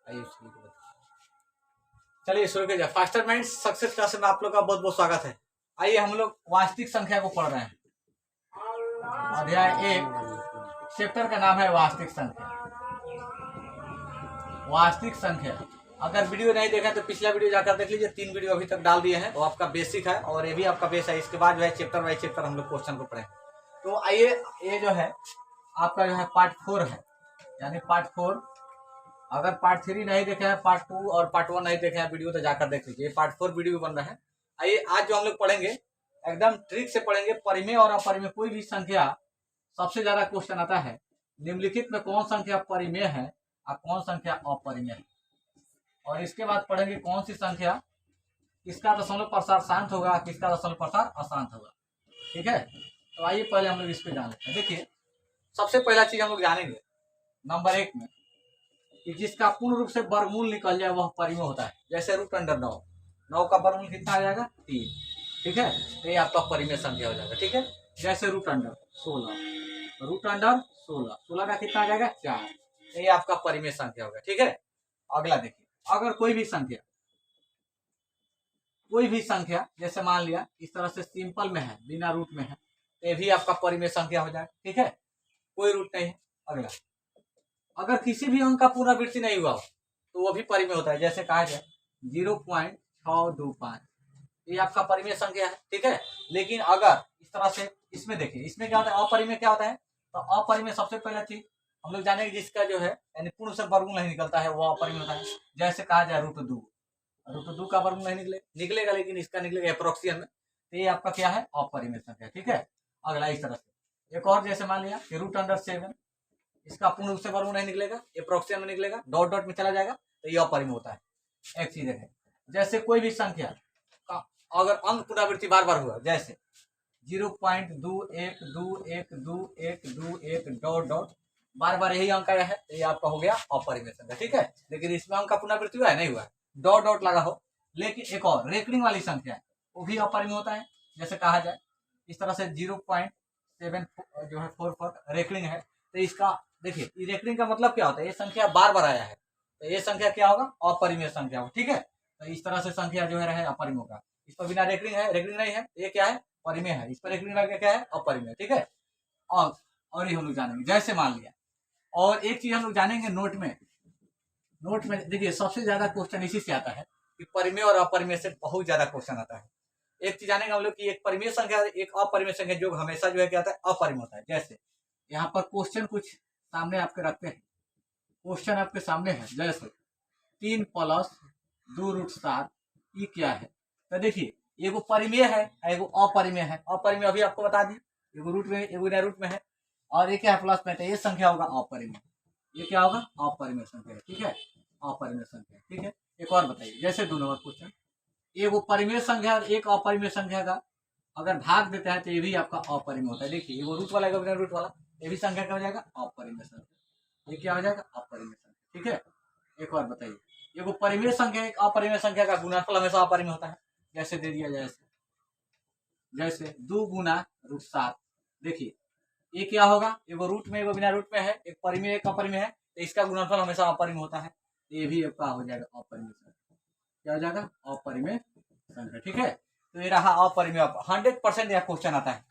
आइए शुरू करें। चलिए शुरू कीजिए। फास्टर माइंड सक्सेस क्लास में आप लोग का बहुत बहुत स्वागत है। आइए हम लोग वास्तविक संख्या को पढ़ रहे हैं। अध्याय 1 चैप्टर का नाम है वास्तविक संख्या। वास्तविक संख्या अगर वीडियो नहीं देखा तो पिछला वीडियो जाकर देख लीजिए। 3 वीडियो अभी तक डाल दिए हैं। वो आपका बेसिक है और ये भी आपका बेस है। इसके बाद जो है चैप्टर बाई चैप्टर हम लोग क्वेश्चन को पढ़े। तो आइए ये जो है आपका जो है पार्ट 4 है, यानी पार्ट 4। अगर पार्ट 3 नहीं देखे हैं, पार्ट 2 और पार्ट 1 नहीं देखे हैं वीडियो तो जाकर देख लीजिए। पार्ट 4 वीडियो बन रहा है। आइए आज जो हम लोग पढ़ेंगे एकदम ट्रिक से पढ़ेंगे। परिमेय और अपरिमेय कोई भी संख्या सबसे ज्यादा क्वेश्चन आता है निम्नलिखित में कौन संख्या परिमेय है और कौन संख्या अपरिमेय है। और इसके बाद पढ़ेंगे कौन सी संख्या किसका दशमलव प्रसार शांत होगा, किसका दशमलव प्रसार अशांत होगा। ठीक है, तो आइए पहले हम लोग इस पे जान लेते हैं। देखिए सबसे पहला चीज हम लोग जानेंगे नंबर 1 में कि जिसका पूर्ण रूप से वर्गमूल निकल जाए वह परिमेय होता है। जैसे रूट अंडर 9, 9 का वर्गमूल कितना आ जाएगा 3। ठीक है, तो ये आपका परिमेय संख्या हो जाएगा। ठीक है, जैसे रूट अंडर 16, रूट अंडर 16, 16 का कितना आ जाएगा 4, तो ये आपका परिमेय संख्या होगा। ठीक है, अगला देखिए अगर कोई भी संख्या जैसे मान लिया इस तरह से सिंपल में है, बिना रूट में है, तो ये भी आपका परिमेय संख्या हो जाएगा। ठीक है, कोई रूट नहीं है। अगला अगर किसी भी अंक का पुनरावृत्ति नहीं हुआ हो तो वो भी परिमेय होता है। जैसे कहा जाए 0.625, ये आपका परिमेय संख्या है। ठीक है, लेकिन अगर इस तरह से इसमें देखिए, इसमें क्या होता है अपरिमेय क्या होता है। तो अपरिमेय सबसे पहला चीज हम लोग जानेंगे जिसका जो है यानी पूर्ण से वर्गमूल नहीं निकलता है वो अपरिमेय होता है। जैसे कहा जाए √2, √2 का वर्गमूल नहीं निकलेगा लेकिन इसका निकलेगा एप्रोक्सिमन में, तो ये आपका क्या है अपरिमेय संख्या। ठीक है, अगला इस तरह से एक और जैसे मान लिया कि √7, इसका पूर्ण रूप से वर्गमूल नहीं निकलेगा, एप्रोक्सिमन में निकलेगा, डॉट डॉट में चला जाएगा, तो ये अपरिमेय होता है। एक चीज है जैसे कोई भी संख्या का अगर अंक पुनरावृत्ति बार बार हुआ, जैसे 0.21212121 डॉट डॉट बार बार यही अंक आया है, तो ये आपका हो गया अपरिमेय संख्या। ठीक है, लेकिन इसमें अंक का पुनरावृत्ति हुआ है नहीं हुआ है, डॉट डॉट लगा हो। लेकिन एक और रेकरिंग वाली संख्या है वो भी अपरिमेय होता है। जैसे कहा जाए इस तरह से 0.7 जो है 44 रेकरिंग है, तो इसका देखिए रेकरिंग का मतलब क्या होता है, ये संख्या बार बार आया है तो ये संख्या क्या होगा अपरिमेय संख्या होगा। ठीक है, तो इस तरह से संख्या जो है रहे अपरिमेय होगा। इस पर बिना रेकरिंग है, रेकरिंग नहीं है, ये क्या है परिमेय है। इस पर रेकरिंग लगा क्या है अपरिमेय। ठीक है, और ये हम लोग जानेंगे जैसे मान लिया। और एक चीज हम लोग जानेंगे नोट में देखिए सबसे ज्यादा क्वेश्चन इसी से आता है कि परिमेय और अपरिमेय से बहुत ज्यादा क्वेश्चन आता है। एक चीज जानेंगे हम लोग कि एक परिमेय संख्या एक अपरिमेय संख्या जो हमेशा जो है क्या होता है अपरिमेय होता है। जैसे यहाँ पर क्वेश्चन कुछ सामने आपके रखते हैं, क्वेश्चन आपके सामने है जैसे 3 + 2√7 ये क्या है। तो देखिए एगो परिमेय है एगो अपरिमेय है। अपरिमेय अभी आपको बता दी, एगो रूट में एगो बिना रूट में है, और ये क्या है प्लस में, तो ये संख्या होगा अपरिमेय। ये क्या होगा अपरिमेय संख्या। ठीक है, अपरिमेय संख्या। ठीक है, एक और बताइए जैसे 2 नंबर क्वेश्चन, एगो परिमेय संख्या और एक अपरिमेय संख्या का अगर भाग देता है तो ये भी आपका अपरिमेय होता है। देखिए एगो रूट वाला एगो बिना रूट वाला, ये भी संख्या क्या हो जाएगा अपरिमेय संख्या। ये क्या हो जाएगा अपरिमेय संख्या। ठीक है, एक और बताइए एगो परिमेय संख्या एक अपरिमेय संख्या का गुणनफल हमेशा अपरिमेय होता है। जैसे दे दिया जैसे 2 × √7, देखिए ये क्या होगा एगो रूट में एगो बिना रूट में है, एक परिमेय एक अपरिमेय है, तो इसका गुणनफल हमेशा अपरिमेय होता है। ये भी आपका हो जाएगा अपरिमेय संख्या। क्या हो जाएगा अपरिमेय संख्या। ठीक है, तो ये रहा अपरिमेय। 100% यह क्वेश्चन आता है।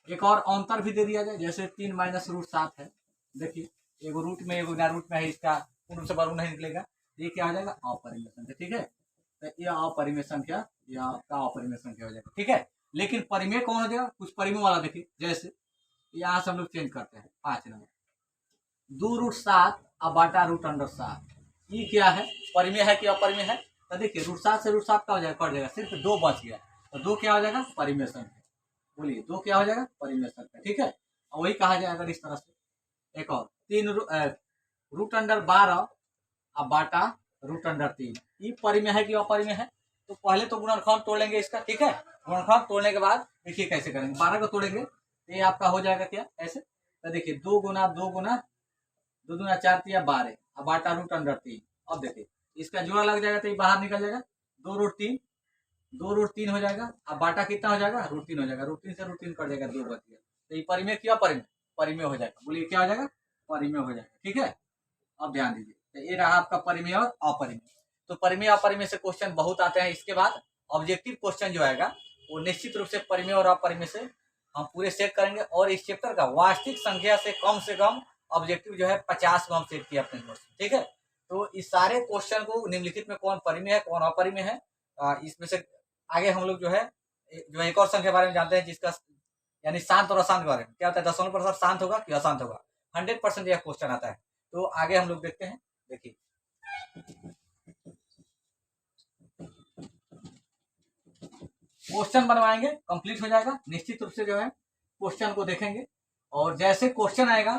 एक और अंतर भी दे दिया जाए जैसे 3 - √7 है, देखिए एगो रूट में एगो बिना रूट में है, इसका पूर्ण से वर्गमूल नहीं निकलेगा, ये क्या हो जाएगा अपरिमेय संख्या। ठीक है, तो ये अपरिमेय संख्या या आपका अपरिमेय संख्या हो जाएगा। ठीक है, लेकिन परिमेय कौन हो जाएगा, कुछ परिमेय वाला देखिए जैसे यहाँ से हम लोग चेंज करते हैं 5 नंबर 2√7 अब बाटा √7, ये क्या है परिमेय है कि अपरिमेय है। तो देखिए √7 से √7 का हो जाएगा कट जाएगा, सिर्फ 2 बच गया, तो 2 क्या हो जाएगा परिमेय संख्या। बोलिए 2 क्या हो जाएगा परिमेय संख्या। ठीक है, और वही कहा जाए अगर इस तरह से एक और 3 √12 अब बाटा √3, ये परिमेय है कि अपरिमेय है। तो पहले तो गुणनखंड तोड़ लेंगे इसका। ठीक है, गुणनखंड तोड़ने के बाद देखिए कैसे करेंगे, 12 को तोड़ेंगे तो ये आपका हो जाएगा क्या ऐसे। तो देखिए 2 × 2 × 2 × 4 = 12 अब बाटा √3। अब देखिए इसका जोड़ा लग जाएगा तो ये बाहर निकल जाएगा, 2√3 हो जाएगा। अब बाटा कितना हो जाएगा √3 हो जाएगा, √3 से √3 कट जाएगा, 2 बच गया, तो ये परिमेय क्या परिमेय हो जाएगा। बोलिए क्या हो जाएगा परिमेय हो जाएगा। ठीक है, अब ध्यान दीजिए तो ये रहा आपका परिमेय और अपरिमेय। तो परिमेय अपरिमेय से क्वेश्चन बहुत आते हैं। इसके बाद ऑब्जेक्टिव क्वेश्चन जो आएगा वो निश्चित रूप से परिमेय और अपरिमेय से हम पूरे सेट करेंगे। और इस चैप्टर का वास्तविक संख्या से कम ऑब्जेक्टिव जो है 50 को हम सेट किया अपने नोट्स में, ठीक है। तो इस सारे क्वेश्चन को निम्नलिखित में कौन परिमेय है कौन अपरिमेय है, इसमें से आगे हम लोग जो है एक और संख्या के बारे में जानते हैं जिसका यानी शांत और अशांत के बारे में। क्या होता है दशमलव प्रसार शांत होगा कि अशांत होगा, 100% यह क्वेश्चन आता है। तो आगे हम लोग देखते हैं। देखिए क्वेश्चन बनवाएंगे, कंप्लीट हो जाएगा। निश्चित रूप से जो है क्वेश्चन को देखेंगे और जैसे क्वेश्चन आएगा,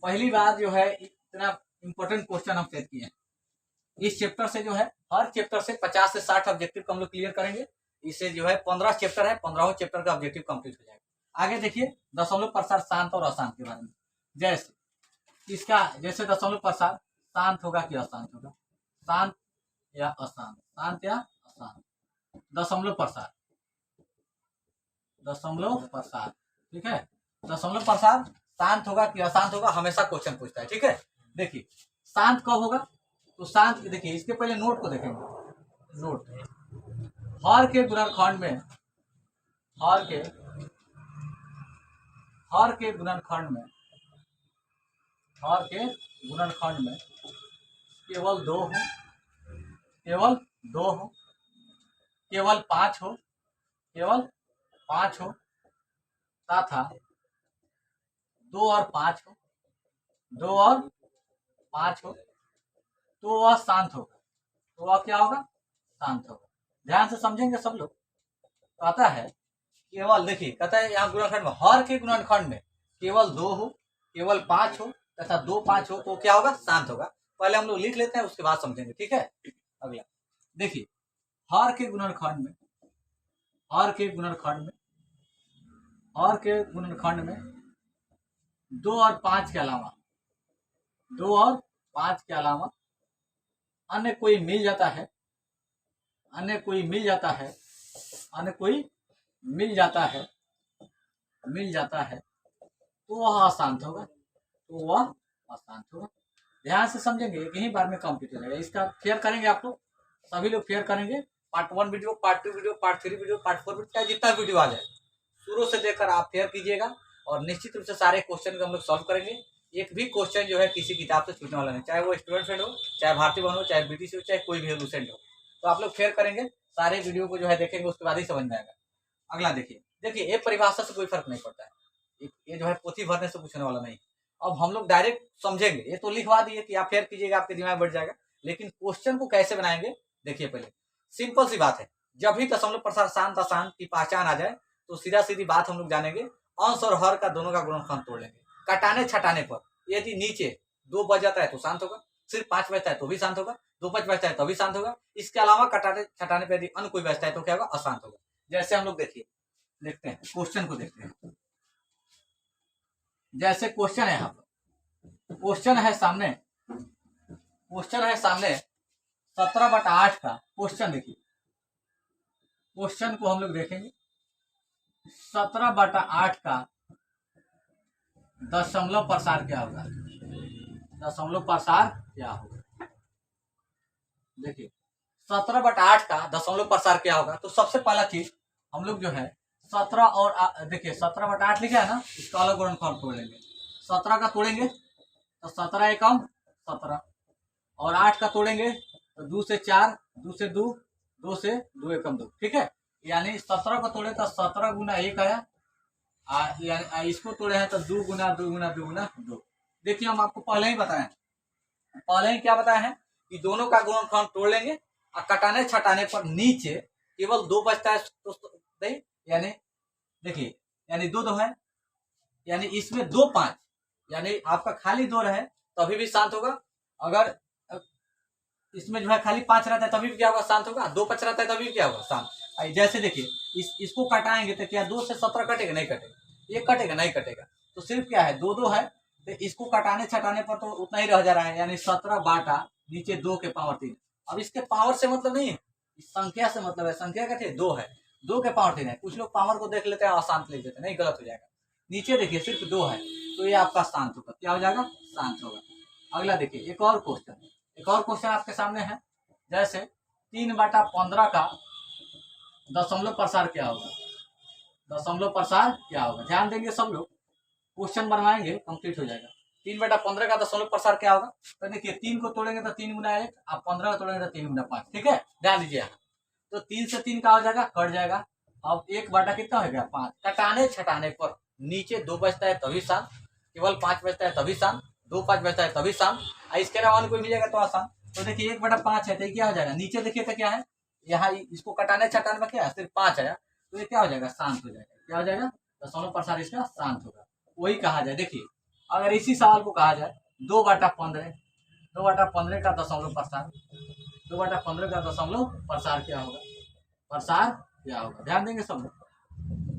पहली बार जो है इतना इंपॉर्टेंट क्वेश्चन हम सेट किए हैं। इस चैप्टर से जो है हर चैप्टर से 50 से 60 ऑब्जेक्टिव हम लोग क्लियर करेंगे। इससे जो है 15 चैप्टर है, 15 चैप्टर का ऑब्जेक्टिव कंप्लीट हो जाएगा। आगे देखिए दशमलव प्रसार शांत और अशांत के बारे में। जैसे इसका जैसे दशमलव प्रसार शांत होगा कि अशांत होगा, शांत या अशांत, शांत या अशांत। दशमलव प्रसार ठीक है, दशमलव प्रसार शांत होगा कि अशांत होगा, हमेशा क्वेश्चन पूछता है, ठीक है। देखिए शांत कब होगा, तो शांत देखिए इसके पहले नोट को देखेंगे। नोट हर के गुणनखंड में हर के गुणनखंड में केवल दो हो, केवल पांच हो तथा 2 और 5 हो तो वह शांत होगा। तो वह क्या होगा, शांत होगा। ध्यान से समझेंगे सब लोग। कहता है केवल, देखिए कहता है यहाँ गुणनखंड में हर के गुणनखंड में केवल 2 हो, केवल 5 हो तथा 2, 5 हो तो क्या होगा, शांत होगा। पहले हम लोग लिख लेते हैं, उसके बाद समझेंगे, ठीक है। अगला देखिए हर के गुणनखंड में 2 और 5 के अलावा अन्य कोई मिल जाता है तो वह अशांत होगा। ध्यान से समझेंगे, एक ही बार में कंप्लीट हो जाएगा। इसका फेयर करेंगे, आप लोग सभी लोग फेयर करेंगे। Part 1 video, part 2 video, part 3 video, part 4 video, चाहे जितना वीडियो आ जाए शुरू से देखकर आप फेयर कीजिएगा। और निश्चित रूप से सारे क्वेश्चन को हम लोग सॉल्व करेंगे। एक भी क्वेश्चन जो है किसी किताब से छूटने वाला नहीं, चाहे वो स्टूडेंट फ्रेंड हो, चाहे भारतीय बहन हो, चाहे बीटीसी हो, चाहे कोई भी लूसेंट हो। तो आप लोग फेयर करेंगे, सारे वीडियो को जो है देखेंगे, उसके बाद ही समझ में आएगा। अगला देखिए ये परिभाषा से कोई फर्क नहीं पड़ता है, ये जो है पोथी भरने से पूछने वाला नहीं। अब हम लोग डायरेक्ट समझेंगे। ये तो लिखवा दिए कि आप फेयर कीजिएगा, आपके दिमाग बढ़ जाएगा, लेकिन क्वेश्चन को कैसे बनाएंगे देखिए। पहले सिंपल सी बात है, जब भी दशमलव प्रसार शांत अशांत की पहचान आ जाए तो सीधा सीधी बात हम लोग जानेंगे, अंश और हर का दोनों का गुणनखंड तोड़ लेंगे। कटाने छटाने पर यदि नीचे 2 बच जाता है तो शांत होगा, सिर्फ 5 बचता है तो भी शांत होगा, 2 5 बचता है तो भी शांत होगा। इसके अलावा कटाने छटाने पर यदि अन्य कोई बचता है तो क्या होगा, अशांत होगा। जैसे हम लोग देखते हैं क्वेश्चन को देखते हैं। जैसे क्वेश्चन है, यहाँ पर क्वेश्चन है सामने 17/8 का क्वेश्चन। देखिए क्वेश्चन को हम लोग देखेंगे। 17/8 का दशमलव प्रसार क्या होगा, देखिए 17/8 का दशमलव प्रसार क्या होगा। तो सबसे पहला चीज हम लोग जो है 17 और देखिए 17/8 लिखा है ना, इसका अलग गुणनखंड तोड़ लेंगे। 17 का तोड़ेंगे तो 17 एकम 17, और 8 का तोड़ेंगे तो 2 से 4, 2 से 2, 2 से 2 एकम 2, ठीक है। यानी 17 को तोड़े तो 17 गुना 1 आया, इसको तोड़े हैं तो 2 गुना 2 गुना 2 गुना 2। देखिए हम आपको पहले ही क्या बताया है कि दोनों का गुणनखंड तोड़ लेंगे और कटाने छटाने पर नीचे केवल 2 बचता है तो यानी देखिए, यानी 2 है, यानी इसमें 2 5, यानी आपका खाली 2 रहे तभी भी शांत होगा। अगर इसमें जो है खाली 5 रहता है तभी भी क्या होगा, शांत होगा। 2 5 रहता है तभी भी क्या होगा, शांत। जैसे देखिए इसको कटाएंगे तो क्या 2 से 17 कटेगा, नहीं कटेगा, ये कटेगा नहीं कटेगा। तो सिर्फ क्या है 2 2 है, तो इसको कटाने छटाने पर तो उतना ही रह जा रहा है, यानी 17 बाटा नीचे 2 के पावर 3। अब इसके पावर से मतलब नहीं है, इस संख्या से मतलब है। संख्या क्या थी 2 है, 2 के पावर 3 है। कुछ लोग पावर को देख लेते हैं अशांत लिख देते हैं, नहीं, गलत हो जाएगा। नीचे देखिए सिर्फ 2 है तो ये आपका शांत होगा, क्या हो जाएगा, शांत होगा। अगला देखिए एक और क्वेश्चन आपके सामने है। जैसे 3/15 का दशमलव प्रसार क्या होगा, दशमलव प्रसार क्या होगा। ध्यान देंगे सब लोग, क्वेश्चन बनवाएंगे कंप्लीट हो जाएगा। 3/15 का दशमलव प्रसार क्या होगा। तो देखिए 3 को तोड़ेंगे तो 3 गुना 1, आप 15 को तोड़ेंगे तो 3 गुना 5। ठीक है, ध्यान दीजिए यहाँ। तो 3 से 3 का हो जाएगा, कट जाएगा। अब 1 कितना हो गया 5। कटाने छटाने पर नीचे 2 बचता है तभी शांत, केवल 5 बचता है तभी शांत, 2 5 बचता है तभी शांत। इसके अलावा कोई मिलेगा तो आसान। तो देखिए 1/5 है तो क्या हो जाएगा, नीचे देखिए तो क्या है, यहाँ इसको कटाने छटाने में क्या है, सिर्फ 5 आया, तो ये क्या हो जाएगा, शांत हो जाएगा। क्या हो जाएगा, दशमलव प्रसार इसका शांत होगा। वही कहा जाए, देखिए अगर इसी सवाल को कहा जाए 2/15 का दशमलव प्रसार, 2/15 का दशमलव प्रसार क्या होगा, प्रसार क्या होगा। ध्यान देंगे सब लोग।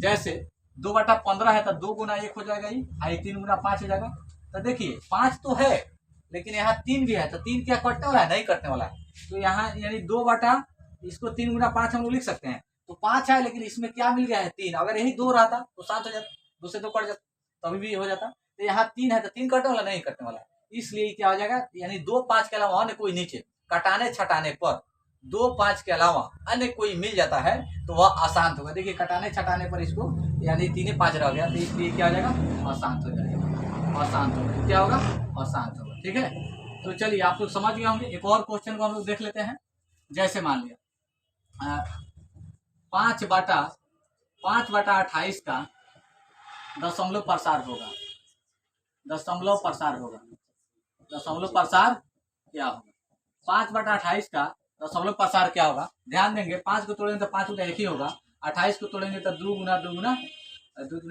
जैसे 2/15 है तो 2 गुना 1 हो जाएगा, ये 3 गुना 5 हो जाएगा। तो देखिए 5 तो है लेकिन यहाँ 3 भी है, तो 3 क्या कटने वाला है, नहीं कटने वाला है। तो यहाँ यानी 2 इसको 3 गुना 5 हम लोग लिख सकते हैं। तो 5 है लेकिन इसमें क्या मिल गया है, 3। अगर यही 2 रहता तो 7 हो जाता, 2 से 2 कट जाता तभी भी हो जाता। तो यहाँ 3 है तो 3 कटने वाला, नहीं कटने वाला है, इसलिए क्या हो जाएगा, यानी 2 5 के अलावा अन्य कोई नीचे कटाने छटाने पर 2 5 के अलावा अन्य कोई मिल जाता है तो वह अशांत होगा। देखिए कटाने छटाने पर इसको यानी 3 5 रह गया, तो इसलिए क्या हो जाएगा, अशांत हो जाएगा, अशांत होगा। क्या होगा, अशांत होगा। ठीक है, तो चलिए आप लोग समझ गए होंगे। एक और क्वेश्चन को हम लोग देख लेते हैं। जैसे मान लिया 5/28 का दशमलव प्रसार होगा, दशमलव प्रसार होगा, दशमलव प्रसार क्या होगा। 5/28 का दशमलव प्रसार क्या होगा। ध्यान देंगे 5 को तोड़ेंगे तो 5 गुना 1 ही होगा, 28 को तोड़ेंगे तो 2 गुना 2 गुना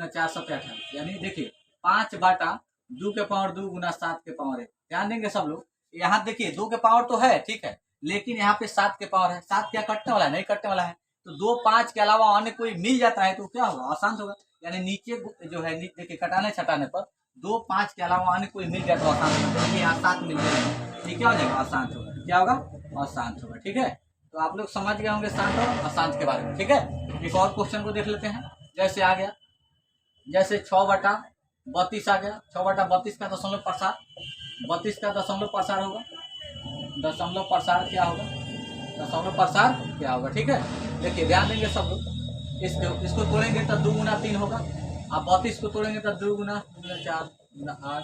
4 7 28, यानी देखिए 5/2 के पावर 2 गुना 7 के पावर 1। ध्यान देंगे सब लोग, यहाँ देखिए 2 के पावर तो है, ठीक है, लेकिन यहाँ पे 7 के पावर है। 7 क्या कटने वाला है, नहीं कटने वाला है। तो 2 5 के अलावा अन्य कोई मिल जाता है तो क्या होगा, अशांत होगा। यानी नीचे जो है देखिए कटाने छटाने पर 2 5 के अलावा अन्य कोई मिल जाए तो अशांत होगा। यहाँ 7 मिल जाएगा, ये क्या हो जाएगा, अशांत होगा। क्या होगा, अशांत होगा। ठीक है, तो आप लोग समझ गए होंगे शांत और अशांत के बारे में। ठीक है, एक और क्वेश्चन को देख लेते हैं। जैसे आ गया, जैसे 6/32 आ गया। 6/32 का दशमलव प्रसार, 32 का दशमलव प्रसार होगा, दशमलव प्रसार क्या होगा, दशमलव प्रसार क्या होगा। ठीक है, देखिए ध्यान देंगे सब लोग, इसको तोड़ेंगे तो 2 गुना 3 होगा, आप 32 को तोड़ेंगे तो 2 गुना 4 गुना 8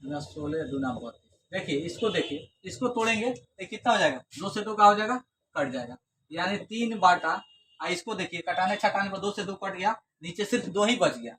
गुना 16 गुना 32। देखिए इसको तोड़ेंगे तो कितना हो जाएगा, 2 से 2 का हो जाएगा, कट जाएगा, यानी 3 इसको देखिए कटाने छटाने पर 2 से 2 कट गया, नीचे सिर्फ 2 ही बच गया,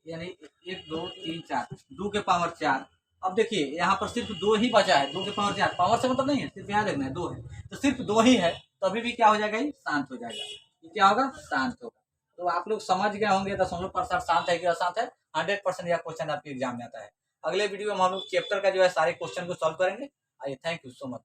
यानी 1 2 3 4, 2 के पावर 4। अब देखिए यहाँ पर सिर्फ 2 ही बचा है, 2 के पावर 4, पावर से मतलब नहीं है, सिर्फ यहाँ देखना है 2 है, तो सिर्फ 2 ही है, तभी भी क्या हो जाएगा, ये शांत हो जाएगा। ये क्या होगा, शांत होगा। तो आप लोग समझ गए होंगे दशमलव प्रसार शांत है कि अशांत है। 100% यह क्वेश्चन आपके एग्जाम में आता है। अगले वीडियो में हम लोग चैप्टर का जो है सारे क्वेश्चन को सॉल्व करेंगे। आइए, थैंक यू सो मच।